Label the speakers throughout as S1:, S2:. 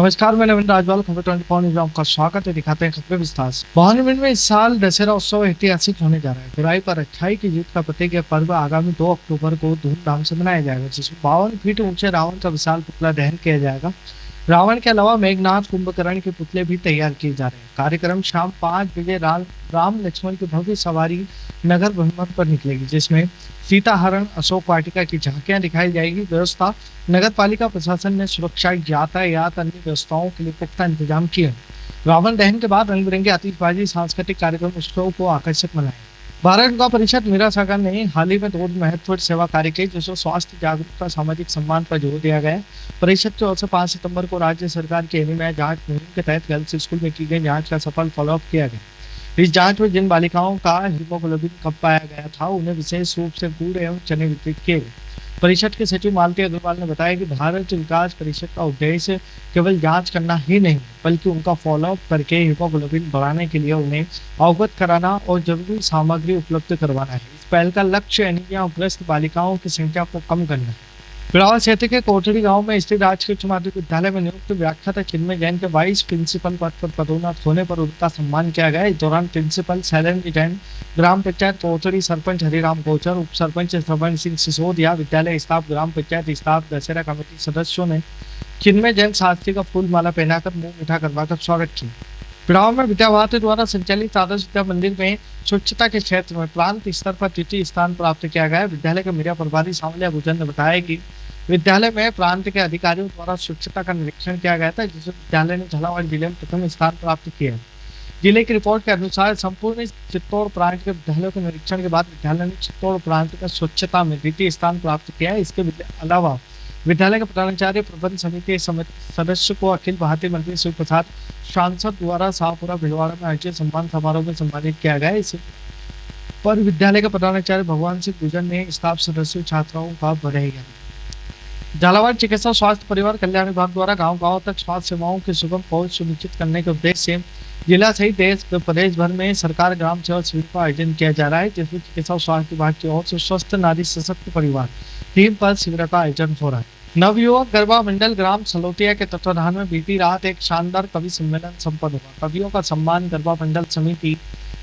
S1: नमस्कार, मैं नवीन राजवाल। खबर 24 न्यूज में आपका स्वागत है। दिखाते हैं खबरें विस्तार से। बहानी में इस साल दशहरा उत्सव ऐतिहासिक होने जा रहा है। बुराई पर अच्छाई की जीत का प्रतीक यह पर्व आगामी 2 अक्टूबर को धूमधाम से मनाया जाएगा, जिसमें 52 फीट ऊंचे रावण का विशाल पुतला दहन किया जाएगा। रावण के अलावा मेघनाथ, कुंभकर्ण के पुतले भी तैयार किए जा रहे हैं। कार्यक्रम शाम 5 बजे राम लक्ष्मण की भव्य सवारी नगर भ्रमण पर निकलेगी, जिसमें सीता हरण, अशोक वाटिका की झांकियां दिखाई जाएगी। व्यवस्था नगर पालिका प्रशासन ने सुरक्षा, यातायात, अन्य व्यवस्थाओं के लिए पुख्ता इंतजाम किए हैं। रावण दहन के बाद रंग बिरंगे आतिशबाजी, सांस्कृतिक कार्यक्रम उत्सव को आकर्षक बनाए। भारत गंगा परिषद मीरा सागर ने हाल ही में 2 महत्वपूर्ण सेवा कार्य किए, जिसमें स्वास्थ्य जागरूकता, सामाजिक सम्मान पर जोर दिया गया है। परिषद की ओर से 5 सितंबर को राज्य सरकार की एनीमिया जांच मुहिम के तहत गर्ल्स स्कूल में की गई जांच का सफल फॉलोअप किया गया। इस जांच में जिन बालिकाओं का हीमोग्लोबिन कम पाया गया था, उन्हें विशेष रूप से गुड़ एवं चने वितरित किए गए। परिषद के सचिव मालती अग्रवाल ने बताया कि भारत विकास परिषद का उद्देश्य केवल जांच करना ही नहीं, बल्कि उनका फॉलोअप करके हीमोग्लोबिन बढ़ाने के लिए उन्हें अवगत कराना और जरूरी सामग्री उपलब्ध करवाना है। इस पहल का लक्ष्य एनीमिया ग्रस्त बालिकाओं की संख्या को कम करना है। पिड़ावा क्षेत्र के कोठड़ी गांव में स्थित राजकीय उच्च माध्यमिक विद्यालय में नियुक्त व्याख्याता चिन्मय जैन के वाइस प्रिंसिपल पद पर पदोन्नत होने पर उनका सम्मान किया गया। इस दौरान प्रिंसिपल शैलेंद्र जैन, ग्राम पंचायत कोठड़ी सरपंच हरिराम कोचर, उप सरपंच श्रवण सिंह सिसोदिया, विद्यालय स्टाफ, ग्राम पंचायत स्टाफ, दशहरा कमेटी सदस्यों ने चिन्मय जैन शास्त्री का फूल माला पहनाकर मुंह मीठा करवाकर स्वागत किया। पिड़ाव में विद्या भारती द्वारा संचालित आदर्श विद्या मंदिर में स्वच्छता के क्षेत्र में प्रांत स्तर पर तृतीय स्थान प्राप्त किया गया। विद्यालय के मीडिया प्रभारी सांवलिया भूजन ने बताया कि विद्यालय में प्रांत के अधिकारियों द्वारा स्वच्छता का निरीक्षण किया गया था, जिसमें विद्यालय ने झालावाड़ जिले में प्रथम स्थान प्राप्त किया। जिले की रिपोर्ट के अनुसार संपूर्ण चित्तौड़ प्रांत के विद्यालयों के निरीक्षण के बाद विद्यालय ने चित्तौड़ प्रांत का स्वच्छता में द्वितीय स्थान प्राप्त किया है। इसके अलावा विद्यालय के प्रधानाचार्य, प्रबंध समिति सदस्य को अखिल भारतीय मंत्री शिव प्रसाद सांसद द्वारा शाहपुरा भिलवाड़ा में आयोजित सम्मान समारोह में सम्मानित किया गया। इस पर विद्यालय के प्रधानाचार्य भगवान सिंह भूजन ने स्टाफ सदस्यों, छात्राओं का बधाई दी। झालावाड़ चिकित्सा स्वास्थ्य परिवार कल्याण विभाग द्वारा गांव-गांव तक स्वास्थ्य सेवाओं की सुगम पहुंच सुनिश्चित करने के उद्देश्य से जिला सहित प्रदेश भर में सरकार ग्राम सेवा शिविर का आयोजन किया जा रहा है, जिसमें चिकित्सा स्वास्थ्य विभाग की ओर से स्वस्थ नारी सशक्त परिवार थीम पर शिविर का आयोजन हो रहा है। नवयुवक गरबा मंडल ग्राम सलोतिया के तत्वाधान में बीती रात एक शानदार कवि सम्मेलन संपन्न हुआ। कवियों का सम्मान गरबा मंडल समिति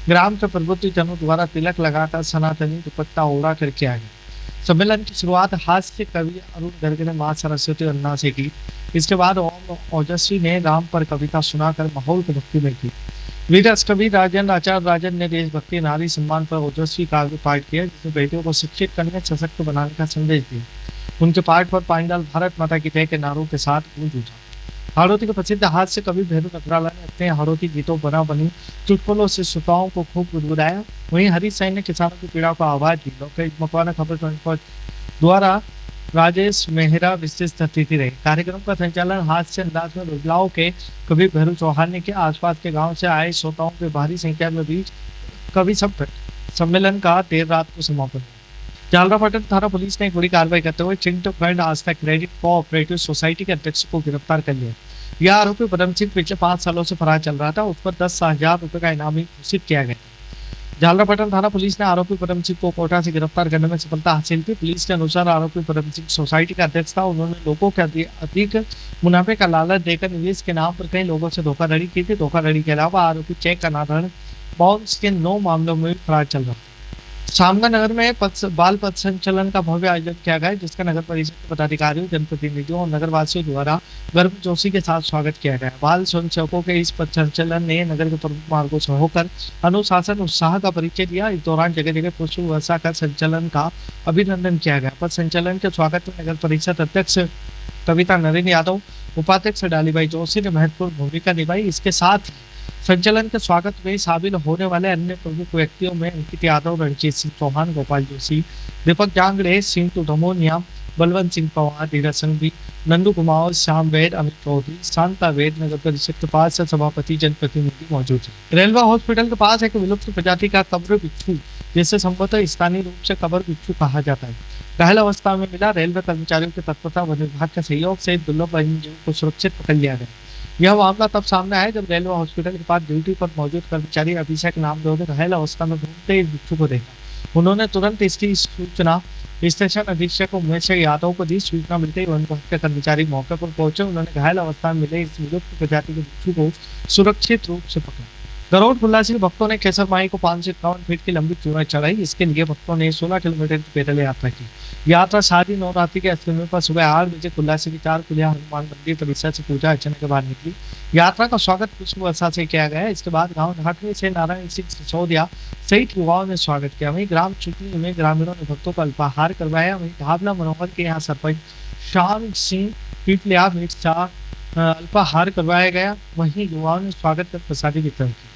S1: ग्राम के प्रबुद्धजनों द्वारा तिलक लगाकर सनातनी दुपट्टा ओढ़ा कर किया गया। सम्मेलन की शुरुआत हास्य कवि अरुण गर्ग ने मां सरस्वती अन्ना से की। इसके बाद ओम ओजस्वी ने राम पर कविता सुनाकर माहौल को भक्ति में की। वीर कवि राजेंद्र आचार्य राजन ने देशभक्ति, नारी सम्मान पर ओजस्वी काव्य पाठ किया, जिसमें बेटियों को शिक्षित करने, सशक्त बनाने का संदेश दिया। उनके पाठ पर पांडाल भारत माता की जय के नारों के साथ गूंज उठा। हाड़ौती के प्रसिद्ध हास्य कवि भैरू नगराला ने अपने हाड़ौती गीतों बना बनी चुटकुलों से श्रोताओं को खूब गुदगुदाया। वहीं हरीश सैन ने किसानों की पीड़ा को आवाज दी। लोकेश मकवाना खबर 24 द्वारा राजेश मेहरा विशिष्ट अतिथि रहे। कार्यक्रम का संचालन हास्य अंदाज में बदलाव के कवि भैरू चौहान ने किया। आसपास के गांव से आए श्रोताओं के भारी संख्या में बीच कवि सम्मेलन का देर रात को समापन हुआ। झालरापाटन थाना पुलिस ने एक बड़ी कार्रवाई करते हुए चिंटू फ्रेंड आस्था क्रेडिट कोऑपरेटिव सोसाइटी के अध्यक्ष को गिरफ्तार कर लिया। यह आरोपी पदम सिंह पिछले 5 सालों से फरार चल रहा था। उस पर 10,000 रुपए का इनाम घोषित किया गया। झालरापाटन थाना पुलिस ने आरोपी पदम सिंह को कोटा से गिरफ्तार करने में सफलता हासिल की। पुलिस के अनुसार आरोपी पदम सिंह सोसाइटी का अध्यक्ष था। उन्होंने लोगों के अधिक मुनाफे का लालच देकर निवेश के नाम पर कई लोगों से धोखाधड़ी की थी। धोखाधड़ी के अलावा आरोपी चेक अनादरण, बाउंस के 9 मामलों में फरार चल रहा था। सामगा नगर में बाल पथ संचलन का भव्य आयोजन किया गया, जिसका नगर परिषद के पदाधिकारियों, जनप्रतिनिधियों और नगरवासियों द्वारा गर्मजोशी के साथ स्वागत किया गया। बाल स्वयंसेवकों के इस पथ संचलन ने नगर के प्रमुख मार्गों से होकर अनुशासन उत्साह का परिचय दिया। इस दौरान जगह जगह पुष्प वर्षा कर संचलन का अभिनंदन किया गया। पथ संचलन के स्वागत में नगर परिषद अध्यक्ष कविता नरेन यादव, उपाध्यक्ष डालीबाई जोशी ने महत्वपूर्ण भूमिका निभाई। इसके साथ संचलन के स्वागत में शामिल होने वाले अन्य प्रमुख व्यक्तियों में अंकित यादव, रणजीत सिंह चौहान, गोपाल जोशी, दीपक जांगड़े, सिंह धमोनिया, बलवंत सिंह पवार, धीरज संघवी, नंदू कुमार, श्याम वेद, अमित चौधरी, शांता वेद, नगर परिषद के पास सभापति, जनप्रतिनिधि मौजूद है। रेलवे हॉस्पिटल के पास एक विलुप्त प्रजाति का कब्र बिच्छू, जिसे संभवतः स्थानीय रूप से कब्र बिच्छू कहा जाता है, घायल अवस्था में मिला। रेलवे कर्मचारियों के तत्परता वन विभाग के सहयोग से दुर्लभ वन्यजीव को सुरक्षित पकड़ लिया गया। यह मामला तब सामने आया जब रेलवे हॉस्पिटल के पास ड्यूटी पर मौजूद कर्मचारी अभिषेक नामदेव ने घायल अवस्था में घूमते इस बिच्छू को देखा। उन्होंने तुरंत इसकी सूचना स्टेशन अधीक्षक उमेश यादव को दी। सूचना मिलते ही वन विभाग के कर्मचारी मौके पर पहुंचे। उन्होंने घायल अवस्था में मिले इस विलुप्त प्रजाति के बिच्छू को सुरक्षित रूप से पकड़ा। गरुड़ उल्लासी भक्तों ने केसर माई को 5 से 51 फीट की लंबी चूड़ा चढ़ाई। इसके लिए भक्तों ने 16 किलोमीटर की पैदल यात्रा की। यात्रा शादी नवरात्रि के अष्टमी पर सुबह 8 बजे उल्लासी की 4 पुलिया हनुमान मंदिर परिसर से पूजा अर्चना के बाद निकली। यात्रा का स्वागत पुष्प वर्षा से किया गया। इसके बाद गांव ढाकने से नारायण सिंह सिसोदिया सहित युवाओं ने स्वागत किया। वहीं ग्राम चुटनी में ग्रामीणों ने भक्तों का अल्पाहार करवाया। वहीं ढाबला मनोहर के यहाँ सरपंच शाम सिंह पीपलिया में अल्पाहार करवाया गया। वहीं युवाओं ने स्वागत कर प्रसादी वितरण की।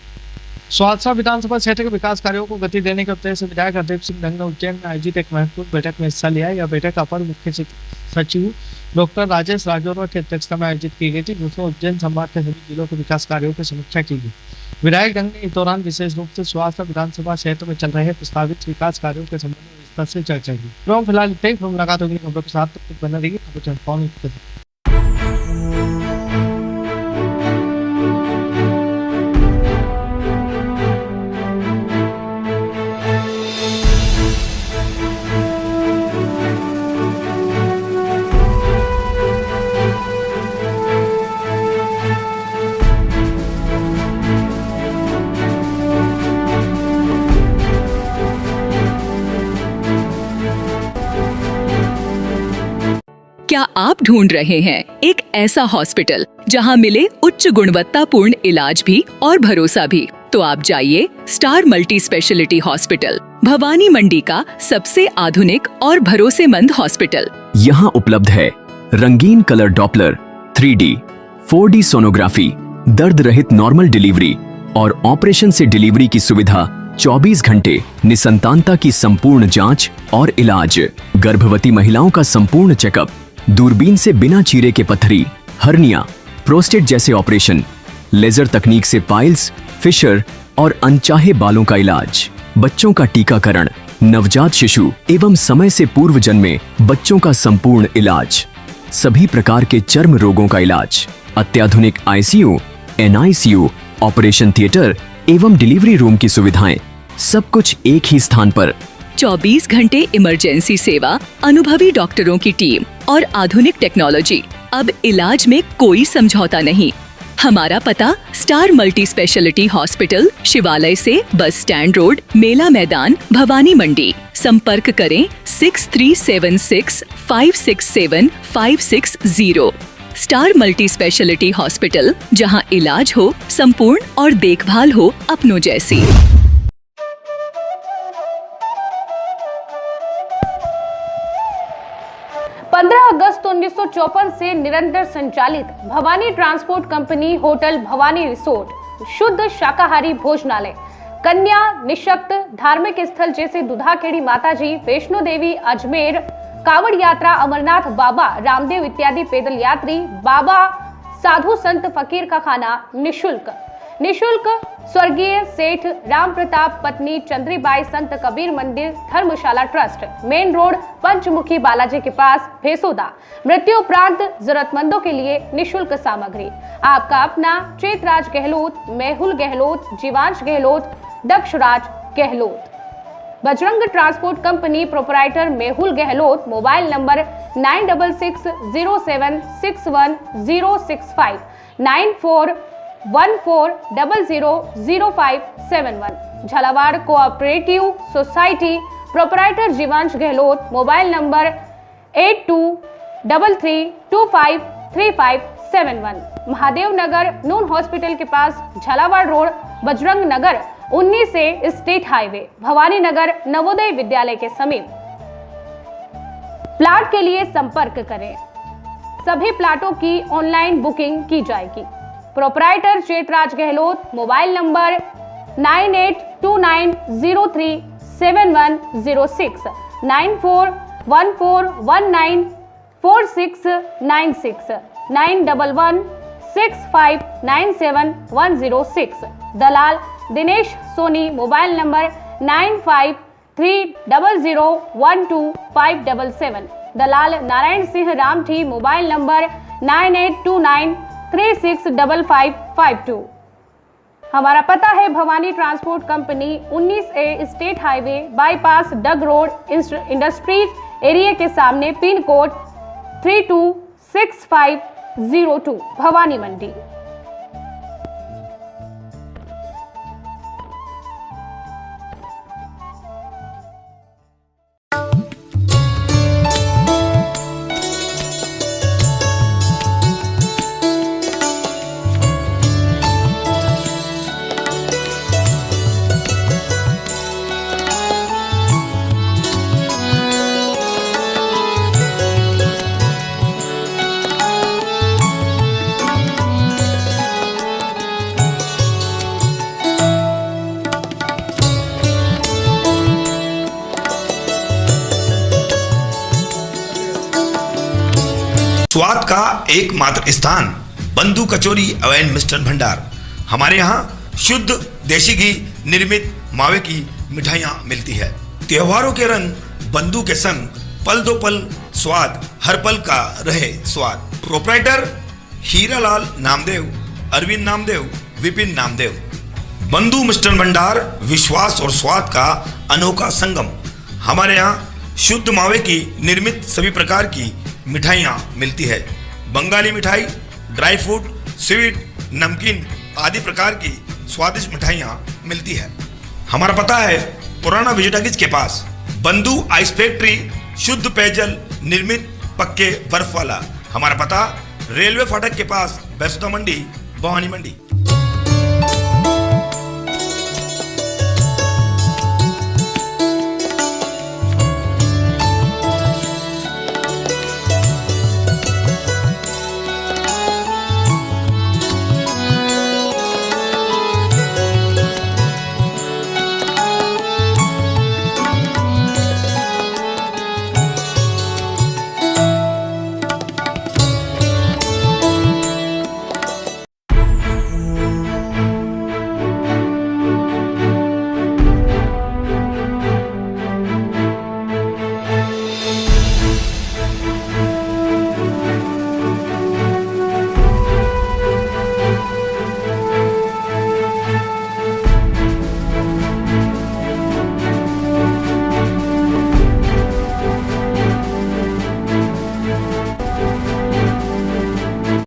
S1: स्वास्थ्य विधानसभा क्षेत्र के विकास कार्यों को गति देने के उद्देश्य से विधायक हरदीप सिंह डंग ने उज्जैन में आयोजित एक महत्वपूर्ण बैठक में हिस्सा लिया। यह बैठक अपर मुख्य सचिव डॉक्टर राजेश राजौरा की अध्यक्षता में आयोजित की गई थी, जिसमें उज्जैन संभाग के सभी जिलों के विकास कार्यों की समीक्षा की गई। विधायक डंग ने इस दौरान विशेष रूप से स्वास्थ्य विधानसभा क्षेत्र में चल रहे प्रस्तावित विकास कार्यों के संबंध में विस्तार से चर्चा की। तो फिलहाल इतना ही। मुलाकात होगी खबरों के साथ, तब तक बने रहिए खबर चैनल।
S2: क्या आप ढूंढ रहे हैं एक ऐसा हॉस्पिटल जहां मिले उच्च गुणवत्तापूर्ण इलाज भी और भरोसा भी? तो आप जाइए star multi speciality hospital, Bhawani Mandi का सबसे आधुनिक और भरोसेमंद हॉस्पिटल।
S3: यहाँ उपलब्ध है रंगीन colour Doppler, 3D, 4D sonography, दर्द रहित नॉर्मल डिलीवरी और ऑपरेशन से डिलीवरी की सुविधा, 24 घंटे निसंतानता की संपूर्ण जांच और इलाज, गर्भवती महिलाओं का संपूर्ण चेकअप, दूरबीन से बिना चीरे के पथरी, हर्निया, प्रोस्टेट जैसे ऑपरेशन, लेजर तकनीक से पाइल्स, फिशर और अनचाहे बालों का इलाज, बच्चों का टीकाकरण, नवजात शिशु एवं समय से पूर्व जन्मे बच्चों का संपूर्ण इलाज, सभी प्रकार के चर्म रोगों का इलाज, अत्याधुनिक ICU, NICU, ऑपरेशन थिएटर एवं डिलीवरी रूम की सुविधाएं, सब कुछ एक ही स्थान पर।
S2: 24 घंटे इमरजेंसी सेवा, अनुभवी डॉक्टरों की टीम और आधुनिक टेक्नोलॉजी। अब इलाज में कोई समझौता नहीं। हमारा पता स्टार मल्टी स्पेशलिटी हॉस्पिटल, शिवालय से बस स्टैंड रोड, मेला मैदान, भवानी मंडी। संपर्क करें 6376567560। स्टार मल्टी स्पेशलिटी हॉस्पिटल, जहां इलाज हो संपूर्ण और देखभाल हो अपनों जैसी।
S4: 15 अगस्त 1954 से निरंतर संचालित Bhavani transport company hotel Bhavani resort, शुद्ध शाकाहारी भोजनालय, कन्या निशक्त धार्मिक स्थल जैसे दुधाखेड़ी माताजी, वैष्णो देवी, अजमेर, कावड़ यात्रा, अमरनाथ बाबा, रामदेव इत्यादि पैदल यात्री, बाबा, साधु संत फकीर का खाना निशुल्क स्वर्गीय सेठ राम प्रताप पत्नी चंद्रीबाई संत कबीर मंदिर धर्मशाला ट्रस्ट, मेन रोड, पंचमुखी बालाजी के पास, भेसोदा। मृत्यु उपरांत जरूरतमंदों के लिए निशुल्क सामग्री। आपका अपना Chetraj Gehlot, Mehul Gehlot, Jivansh Gehlot, Dakshraj Gehlot. Bajrang transport company proprietor Mehul Gehlot. Mobile number 9660761065, 9414000571। Jhalawar cooperative society proprietor Jivansh Gehlot. Mobile number 8233253571। Mahadev Nagar Noon hospital के पास, झालावाड़ रोड, बजरंग नगर 19 से स्टेट हाईवे, भवानी नगर नवोदय विद्यालय के समीप। प्लाट के लिए संपर्क करें। सभी प्लाटों की ऑनलाइन बुकिंग की जाएगी। Proprietor Chetraj Gehlot. Mobile number 9829037106, 9414194696, 9116597106। दलाल दिनेश सोनी। Mobile number 9530012577। दलाल नारायण सिंह रामठी। Mobile number 9829365552। हमारा पता है Bhawani transport company 19A state highway bypass Dag road industries area के सामने पिन कोड 326502 भवानी मंडी।
S5: स्वाद का एकमात्र स्थान बंधु कचौरी एवं मिष्ठान भंडार। हमारे यहाँ शुद्ध देशी घी निर्मित मावे की मिठाइयाँ मिलती है। त्योहारों के रंग बंधु के संग पल दो पल स्वाद हर पल का रहे स्वाद। प्रोप्राइटर हीरालाल नामदेव, अरविंद नामदेव, विपिन नामदेव। बंधु मिष्ठान भंडार विश्वास और स्वाद का अनोखा संगम। हमारे यहाँ शुद्ध मावे की निर्मित सभी प्रकार की मिठाइयाँ मिलती है। बंगाली मिठाई, ड्राई फ्रूट, स्वीट, नमकीन आदि प्रकार की स्वादिष्ट मिठाइयाँ मिलती है। हमारा पता है पुराना विजयटागिज के पास बंधु आइस फैक्ट्री, शुद्ध पेयजल निर्मित पक्के बर्फ वाला। हमारा पता रेलवे फाटक के पास बैसुदा मंडी, भवानी मंडी।